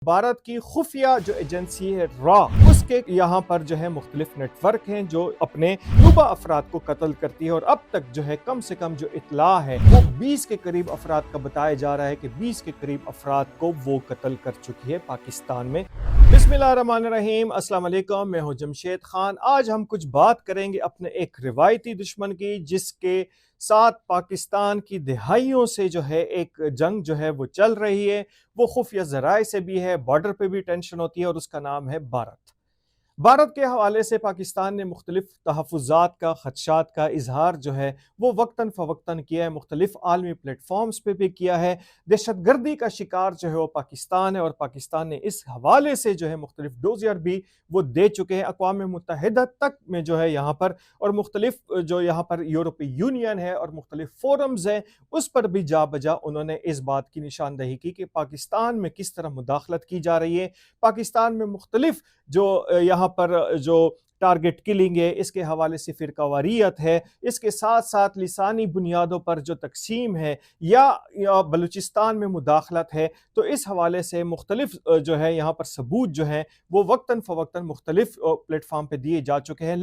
भारत की खुफिया जो एजेंसी है रॉ, उसके यहाँ पर जो है मुख्तलिफ नेटवर्क हैं जो अपने युवा अफराद को कत्ल करती है। और अब तक जो है कम से कम जो इतला है वो 20 के करीब अफराद का बताया जा रहा है कि 20 के करीब अफराद को वो कत्ल कर चुकी है पाकिस्तान में। बिस्मिल्लाहिर्रहमानिर्रहीम, अस्सलाम वालेकुम, मैं हूं जमशेद खान। आज हम कुछ बात करेंगे अपने एक रिवायती दुश्मन की, जिसके साथ पाकिस्तान की दहाइयों से जो है एक जंग जो है वो चल रही है। वो खुफिया ज़राए से भी है, बॉर्डर पे भी टेंशन होती है, और उसका नाम है भारत। भारत के हवाले से पाकिस्तान ने मुख्तलिफ तहफ़्फ़ुज़ात का, ख़दशात का इजहार जो है वो वक्तन फ़वक्तन किया है, मुख्तलिफ आलमी प्लेटफॉर्म्स पे भी किया है। दहशत गर्दी का शिकार जो है वो पाकिस्तान है, और पाकिस्तान ने इस हवाले से जो है मुख्तलिफ डोजियर भी वो दे चुके हैं अक़वाम मुत्तहिदा तक में जो है यहाँ पर, और मुख्तलिफ जो यहाँ पर यूरोपीय यूनियन है और मुख्तलिफ फोरम्स हैं उस पर भी जा बजा उन्होंने इस बात की निशानदही की कि पाकिस्तान में किस तरह मुदाखलत की जा रही है। पाकिस्तान में मुख्तलिफ जो यहाँ पर जो टारगेट किलिंग है, इसके हवाले से फ़िरकावारियत है, इसके साथ साथ लिसानी बुनियादों पर जो तकसीम है या बलूचिस्तान में मुदाखलत है, तो इस हवाले से मुख्तलिफ जो है यहाँ पर सबूत जो है वो वक्तन फ़वक्तन मुख्तलिफ प्लेटफॉर्म पे दिए जा चुके हैं।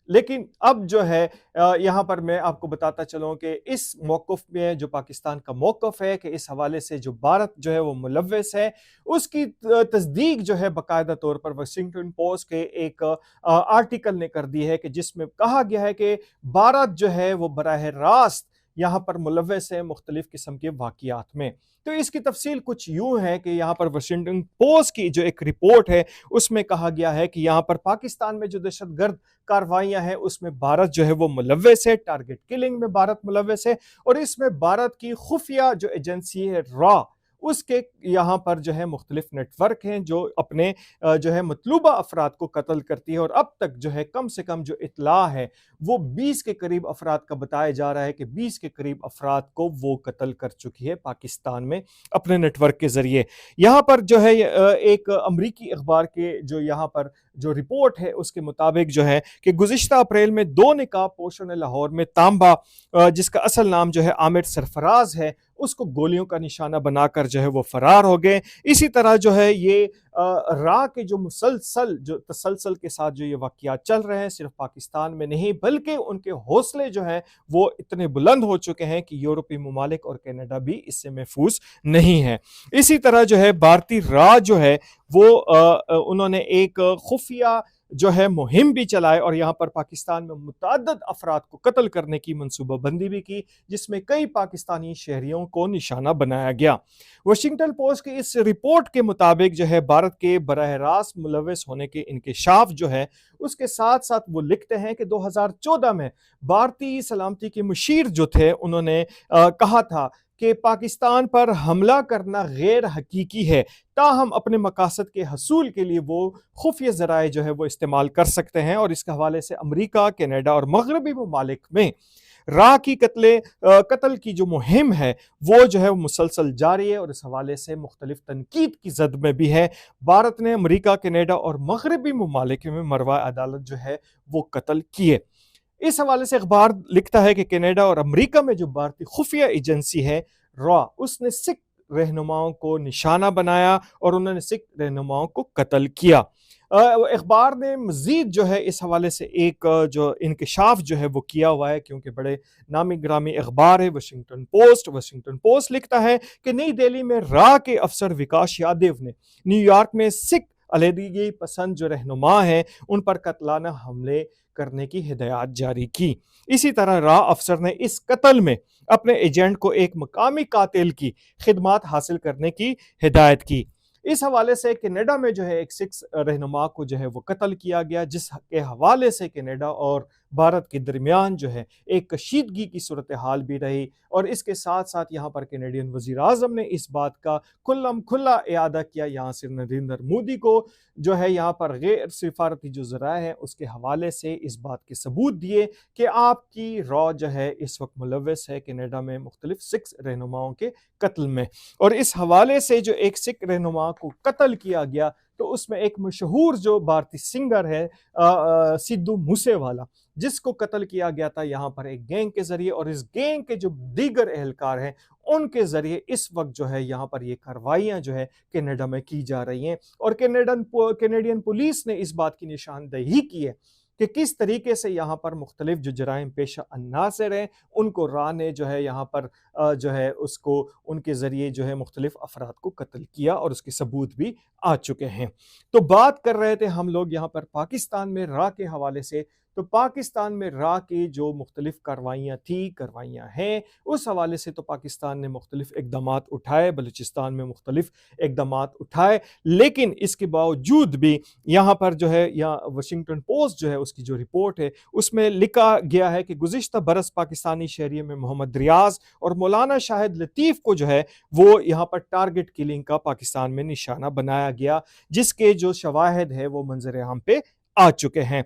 लेकिन अब जो है यहाँ पर मैं आपको बताता चलूँ कि इस मौक़िफ़ में जो पाकिस्तान का मौक़िफ़ है कि इस हवाले से जो भारत जो है वो मुलव्वस है, उसकी तस्दीक जो है बाकायदा तौर पर वाशिंगटन पोस्ट के एक आर्टिकल ने कर दी है कि जिसमें कहा गया है कि भारत जो है वो बराह रास्त यहाँ पर मुलव्वस है मुख्तलिफ किस्म के वाक़ियात में। तो इसकी तफसील कुछ यूँ है कि यहाँ पर वाशिंगटन पोस्ट की जो एक रिपोर्ट है उसमें कहा गया है कि यहाँ पर पाकिस्तान में जो दहशतगर्द कार्रवाइयाँ हैं उसमें भारत जो है वो मुलव्वस है, टारगेट किलिंग में भारत मुलव्वस है। और इसमें भारत की खुफिया जो एजेंसी है रॉ, उसके यहाँ पर जो है मुख्तलिफ नेटवर्क हैं जो अपने जो है मतलूबा अफराद को कत्ल करती है। और अब तक जो है कम से कम जो इतला है वो 20 के करीब अफराद का बताया जा रहा है कि 20 के करीब अफराद को वो कत्ल कर चुकी है पाकिस्तान में अपने नेटवर्क के ज़रिए। यहाँ पर जो है एक अमरीकी अखबार के जो यहाँ पर जो रिपोर्ट है उसके मुताबिक जो है कि गुज़िश्ता अप्रैल में 2 नकाबपोशों ने लाहौर में तांबा, जिसका असल नाम जो है आमिर सरफराज है, उसको गोलियों का निशाना बनाकर जो है वो फरार हो गए। इसी तरह जो है ये रा के जो तसलसल के साथ जो ये वाक़यात चल रहे हैं, सिर्फ पाकिस्तान में नहीं बल्कि उनके हौसले जो हैं वो इतने बुलंद हो चुके हैं कि यूरोपीय ममालिक और कनाडा भी इससे महफूज नहीं है। इसी तरह जो है भारतीय रा जो है वो उन्होंने एक खुफिया जो है मुहिम भी चलाए और यहाँ पर पाकिस्तान में मुतअद्दिद अफराद को कत्ल करने की मनसूबाबंदी भी की, जिसमें कई पाकिस्तानी शहरियों को निशाना बनाया गया। वाशिंगटन पोस्ट की इस रिपोर्ट के मुताबिक जो है भारत के बराह रास्त मुलव्वस होने के इंकशाफ जो है उसके साथ साथ वो लिखते हैं कि 2014 में भारतीय सलामती के मुशीर जो थे उन्होंने कहा था कि पाकिस्तान पर हमला करना गैर हकीकी है, ताहम अपने मकासद के हसूल के लिए वो खुफिया ज़राए जो है वो इस्तेमाल कर सकते हैं। और इसके हवाले से अमरीका, कनाडा और मगरबी ममालिक में रा की कत्ल की जो मुहिम है वो जो है वो मुसलसल जारी है, और इस हवाले से मुख्तलिफ तनकीद की जद में भी है। भारत ने अमरीका, कनाडा और मगरबी ममालिक में मरवा अदालत जो है वो कत्ल किए। इस हवाले से अखबार लिखता है कि कनाडा और अमेरिका में जो भारतीय खुफिया एजेंसी है रॉ, उसने सिख रहनुमाओं को निशाना बनाया और उन्होंने सिख रहनुमाओं को कत्ल किया। अखबार ने मजीद जो है इस हवाले से एक जो इंकशाफ जो है वो किया हुआ है, क्योंकि बड़े नामी ग्रामी अखबार है वाशिंगटन पोस्ट लिखता है कि नई दिल्ली में रा के अफसर विकास यादव ने न्यूयॉर्क में सिख अलहदगी पसंद जो रहनुमा हैं उन पर कत्लाना हमले करने की हिदायत जारी की। इसी तरह रा अफसर ने इस कत्ल में अपने एजेंट को एक मकामी कातिल की खिदमत हासिल करने की हिदायत की। इस हवाले से कनाडा में जो है एक सिख रहनुमा को जो है वो कत्ल किया गया, जिसके हवाले से कनाडा और भारत के दरमियान जो है एक कशीदगी की सूरत हाल भी रही। और इसके साथ साथ यहाँ पर कैनेडियन वज़ीर आज़म ने इस बात का खुला इयादा किया, यहाँ से नरेंद्र मोदी को जो है यहाँ पर गैर सिफारती जो ज़राए हैं उसके हवाले से इस बात के सबूत दिए कि आपकी रॉ जो है इस वक्त मुलव्वस है कनाडा में मुख्तलिफ सिख रहनुमाओं के कत्ल में। और इस हवाले से जो एक सिख रहनुमा को कत्ल किया गया तो उसमें एक मशहूर जो भारतीय सिंगर है सिद्धू मूसेवाला, जिसको कत्ल किया गया था यहाँ पर एक गैंग के जरिए, और इस गैंग के जो दीगर एहलकार हैं उनके जरिए इस वक्त जो है यहाँ पर ये कार्रवाइयां जो है कनाडा में की जा रही हैं। और कैनेडियन पुलिस ने इस बात की निशानदेही की है कि किस तरीके से यहाँ पर मुख्तलिफ जो जराइम पेशा अन्नासर हैं उनको राह ने जो है यहाँ पर जो है उसको उनके ज़रिए जो है मुख्तलिफ अफराद को कत्ल किया, और उसके सबूत भी आ चुके हैं। तो बात कर रहे थे हम लोग यहाँ पर पाकिस्तान में राह के हवाले से। तो पाकिस्तान में राह की जो मुख्तलिफ कार्रवाइयाँ हैं, उस हवाले से तो पाकिस्तान ने मुख्तलिफ इकदामात उठाए, बलूचिस्तान में मुख्तलिफ इकदामात उठाए, लेकिन इसके बावजूद भी यहाँ पर जो है, या वाशिंगटन पोस्ट जो है उसकी जो रिपोर्ट है उसमें लिखा गया है कि गुज़िश्ता बरस पाकिस्तानी शहरियों में मोहम्मद रियाज और मौलाना शाहिद लतीफ़ को जो है वो यहाँ पर टारगेट किलिंग का पाकिस्तान में निशाना बनाया गया, जिसके जो शवाहिद है वो मंजर आम पे आ चुके हैं।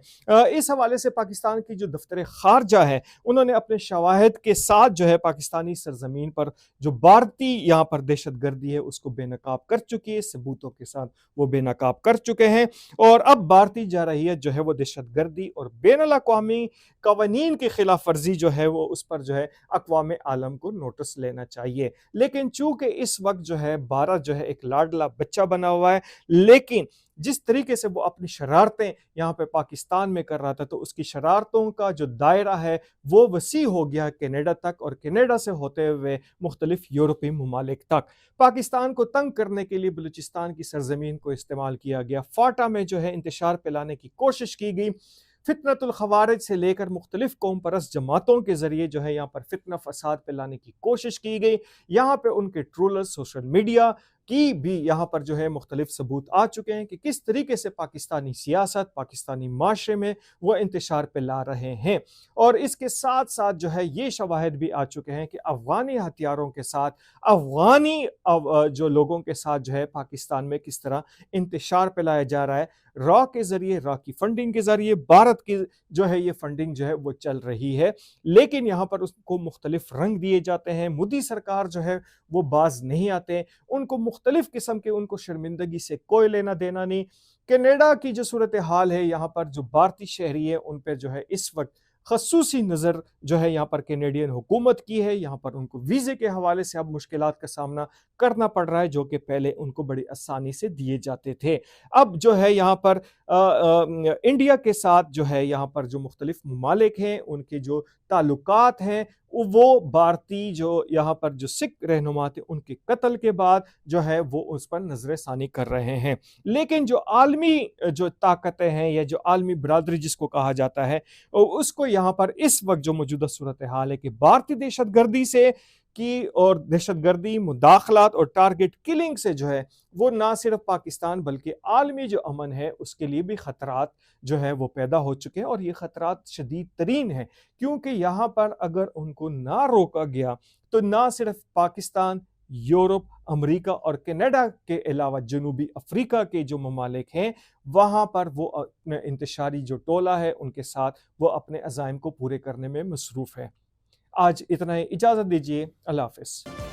इस हवाले से पाकिस्तान की जो दफ्तर खारजा है उन्होंने अपने शवाहिद के साथ जो है पाकिस्तानी सरजमीन पर जो भारतीय यहाँ पर दहशत गर्दी है उसको बेनकाब कर चुकी है, सबूतों के साथ वो बेनकाब कर चुके हैं। और अब भारतीय जारहियत जो है वो दहशत गर्दी और बैनुल अक़वामी कवानीन की खिलाफ वर्जी जो है वो उस पर जो है अक़वाम आलम को नोटिस लेना चाहिए। लेकिन चूंकि इस वक्त जो है भारत जो है एक लाडला बच्चा बना हुआ है, लेकिन जिस तरीके से वो अपनी शरारतें यहाँ पे पाकिस्तान में कर रहा था, तो उसकी शरारतों का जो दायरा है वो वसी हो गया कनाडा तक, और कनाडा से होते हुए मुख्तलिफ यूरोपीय ममालिक तक। पाकिस्तान को तंग करने के लिए बलूचिस्तान की सरजमीन को इस्तेमाल किया गया, फाटा में जो है इंतशार फैलाने की कोशिश की गई, फितनतुल खवारिज से लेकर मुख्तलिफ कौम परस्त जमातों के जरिए जो है यहाँ पर फितना फसाद फैलाने की कोशिश की गई। यहाँ पे उनके ट्रोलर्स, सोशल मीडिया की भी यहाँ पर जो है मुख्तलिफ सबूत आ चुके हैं कि किस तरीके से पाकिस्तानी सियासत, पाकिस्तानी माशरे में वो इंतशार पे ला रहे हैं। और इसके साथ साथ जो है ये शवाहिद भी आ चुके हैं कि अफगानी हथियारों के साथ, अफगानी जो लोगों के साथ जो है पाकिस्तान में किस तरह इंतशार पे लाया जा रहा है। रॉ के जरिए, रॉ की फंडिंग के जरिए भारत की जो है ये फंडिंग जो है वो चल रही है, लेकिन यहाँ पर उसको मुख्तलिफ रंग दिए जाते हैं। मोदी सरकार जो है वो बाज नहीं आते, उनको मुख्तलिफ किस्म के, उनको शर्मिंदगी से कोई लेना देना नहीं। कनाडा की जो सूरत हाल है, यहाँ पर जो भारतीय शहरी है उन पर जो है इस वक्त खसूसी नज़र जो है यहाँ पर कैनेडियन हुकूमत की है। यहाँ पर उनको वीज़े के हवाले से अब मुश्किलात का सामना करना पड़ रहा है, जो कि पहले उनको बड़ी आसानी से दिए जाते थे। अब जो है यहाँ पर इंडिया के साथ जो है यहाँ पर जो मुख्तलिफ ममालिक हैं उनके जो ताल्लुकात हैं वो भारतीय जो यहाँ पर जो सिख रहनुमा थे उनके कत्ल के बाद जो है वो उस पर नजर षानी कर रहे हैं। लेकिन जो आलमी जो ताकतें हैं या जो आलमी बरादरी जिसको कहा जाता है, उसको यहाँ पर इस वक्त जो मौजूदा सूरत हाल है कि भारतीय दहशत गर्दी से की और दहशत गर्दी, मुदाखलात और टारगेट किलिंग से जो है वो ना सिर्फ पाकिस्तान बल्कि आलमी जो अमन है उसके लिए भी खतरात जो है वो पैदा हो चुके हैं। और ये खतरात शदीद तरीन है, क्योंकि यहाँ पर अगर उनको ना रोका गया तो ना सिर्फ पाकिस्तान, यूरोप, अमेरिका और कनाडा के अलावा जनूबी अफ्रीका के जो ममालिक हैं वहाँ पर वो अपने इंतशारी जो टोला है उनके साथ वो अपने अज़ाइम को पूरे करने में मसरूफ़ है। आज इतना ही, इजाज़त दीजिए, अल्लाह हाफ़िज़।